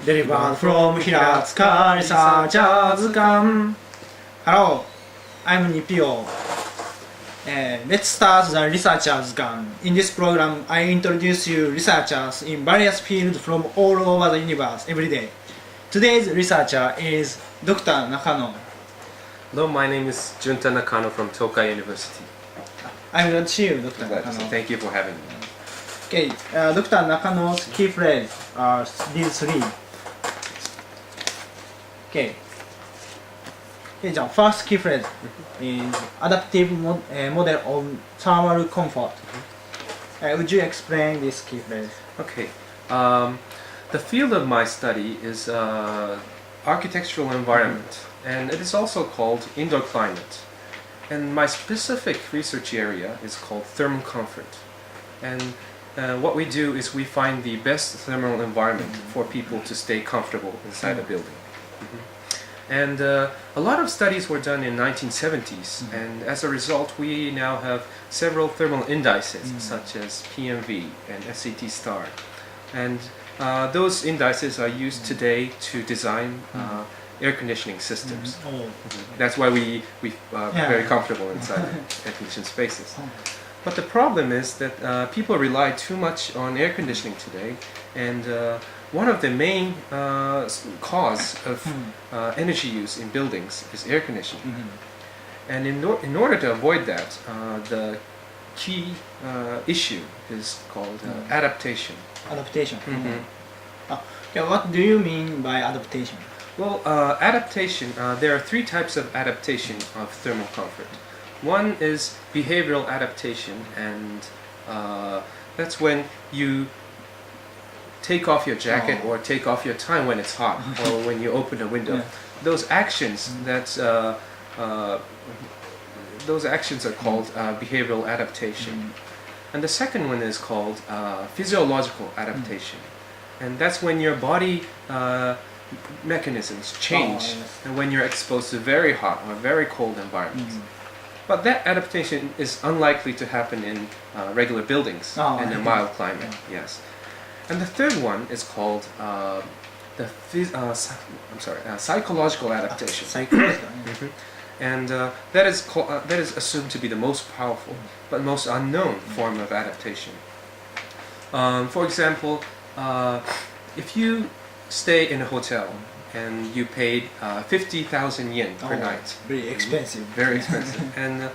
delivered from Hiratsuka Researchers Kan. Hello, I'm Nipio. Let's start the Researchers Kan. In this program, I introduce you researchers in various fields from all over the universe every day. Today's researcher is Dr. Nakano. Hello, my name is Junta NAKANO from Tokai University. I'm glad to see you, Dr. Nakano. Thank you for having me. Okay, Dr. Nakano's key phrase are these three. Okay. First key phrase is adaptive model of thermal comfort. Would you explain this key phrase? Okay. The field of my study is architectural environment, and it is also called indoor climate. And my specific research area is called thermal comfort. And what we do is we find the best thermal environment for people to stay comfortable inside a building. And a lot of studies were done in 1970s, and as a result we now have several thermal indices such as PMV and SCT star. And those indices are used today to design air conditioning systems. That's why we are very comfortable inside air conditioned spaces. But the problem is that people rely too much on air conditioning today, and one of the main cause of energy use in buildings is air conditioning. And in order to avoid that, the key issue is called adaptation. Adaptation. Okay, what do you mean by adaptation? Well, adaptation, there are three types of adaptation of thermal comfort. One is behavioral adaptation, and that's when you take off your jacket or take off your time when it's hot or when you open a window. Those actions are called behavioral adaptation. And the second one is called physiological adaptation, and that's when your body mechanisms change and when you're exposed to very hot or very cold environments. But that adaptation is unlikely to happen in regular buildings in a mild climate. Yes. And the third one is called psychological adaptation. Psychological. And that is assumed to be the most powerful but most unknown form of adaptation. For example, if you stay in a hotel and you paid 50,000 yen per night. Very expensive. Very expensive. And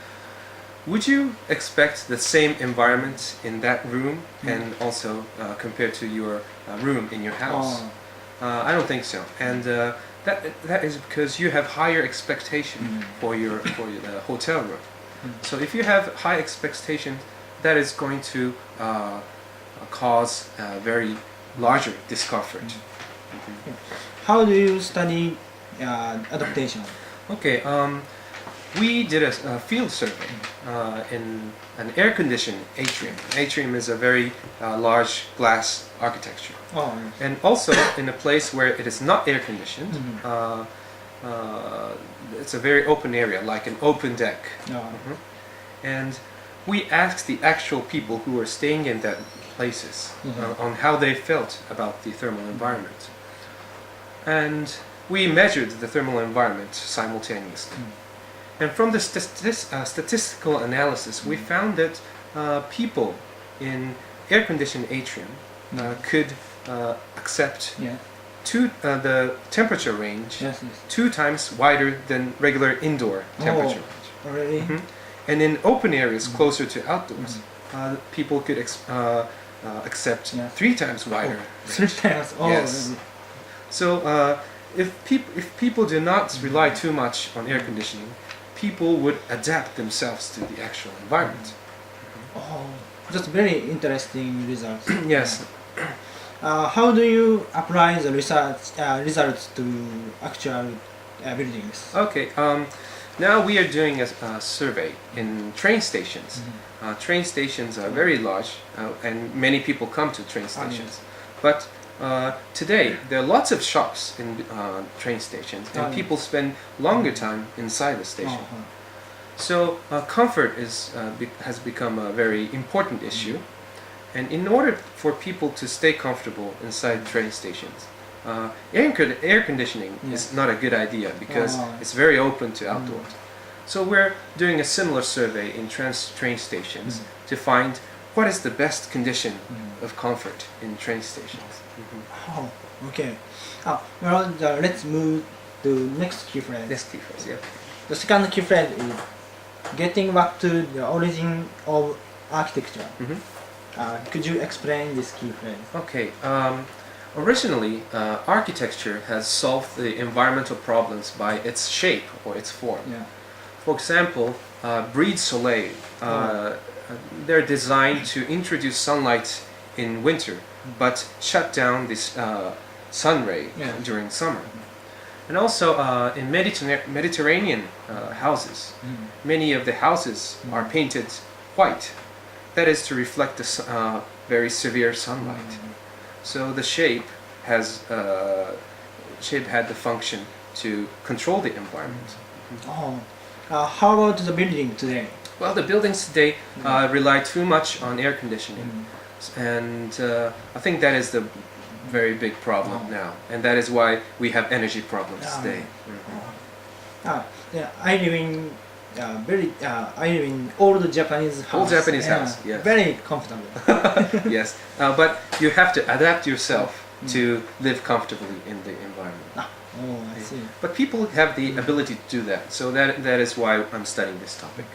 would you expect the same environment in that room and also compared to your room in your house? I don't think so. And that is because you have higher expectation for the hotel room. So if you have high expectations, that is going to cause very larger discomfort. How do you study adaptation? Okay, we did a field survey in an air-conditioned atrium. Atrium is a very large glass architecture. And also in a place where it is not air-conditioned, it's a very open area, like an open deck. And we asked the actual people who were staying in that places on how they felt about the thermal environment. And we measured the thermal environment simultaneously. And from the statistical analysis, we found that people in air-conditioned atrium could accept the temperature range 2 times wider than regular indoor temperature range. And in open areas closer to outdoors, people could accept 3 times wider. 3 times? Yes. So if people do not rely too much on air conditioning, people would adapt themselves to the actual environment. That's very interesting results. Yes. How do you apply the results to actual buildings? Okay. Now we are doing a survey in train stations. Train stations are very large, and many people come to train stations. But today there are lots of shops in train stations, and people spend longer time inside the station. So comfort has become a very important issue, and in order for people to stay comfortable inside train stations, Air conditioning is not a good idea because it's very open to outdoors. So we're doing a similar survey in train stations to find what is the best condition of comfort in train stations. Oh, okay. Well, let's move to next key phrase. Next key phrase, yeah. The second key phrase is getting back to the origin of architecture. Could you explain this key phrase? Okay. Originally, architecture has solved the environmental problems by its shape or its form. Yeah. For example, Brise Soleil, they're designed to introduce sunlight in winter, but shut down this sun ray during summer. And also in Mediterranean houses, many of the houses are painted white. That is to reflect the very severe sunlight. So the shape had the function to control the environment. How about the building today? Well, the buildings today rely too much on air conditioning, and I think that is the very big problem now, and that is why we have energy problems today. Yeah, I live in old Japanese house. Old Japanese house, yes. Very comfortable. Yes, but you have to adapt yourself to live comfortably in the environment. I see. But people have the ability to do that, so that is why I'm studying this topic.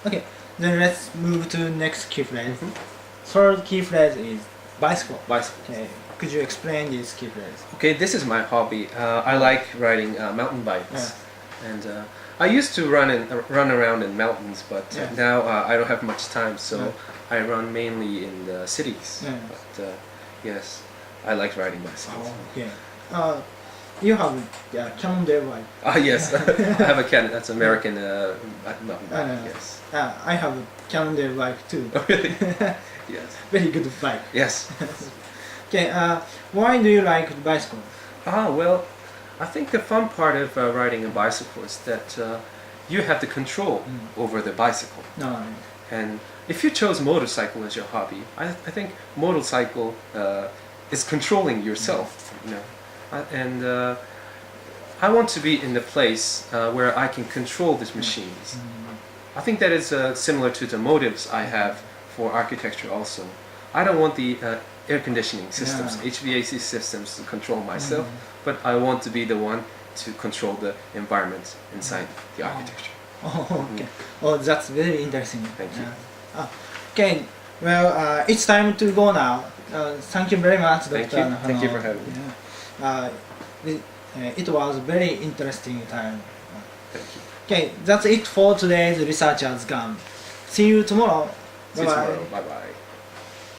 Okay. Then let's move to next key phrase. Third key phrase is bicycle. Bicycle. Okay. Could you explain this key phrase? Okay, this is my hobby. I like riding mountain bikes, and I used to run around in mountains, but now I don't have much time, so I run mainly in the cities. But yes, I like riding bicycles. Okay. You have a Cannondale bike. Yes, I have a Canon. That's American mountain bike. Yes. I have a Cannondale bike too. Oh, really? Yes. Very good bike. Yes. Okay. Why do you like bicycle? Well, I think the fun part of riding a bicycle is that you have the control over the bicycle. And if you chose motorcycle as your hobby, I think motorcycle is controlling yourself. You know. And I want to be in the place where I can control these machines. I think that is similar to the motives I have for architecture also. I don't want the air conditioning systems, HVAC systems to control myself, but I want to be the one to control the environment inside the architecture. Okay. That's very interesting. Thank you. Okay. Well, it's time to go now. Thank you very much, Dr. Nakano. Thank you for having me. It was very interesting time. Thank you. Okay, that's it for today's Researchers Gun. See you tomorrow. See you tomorrow. Bye bye.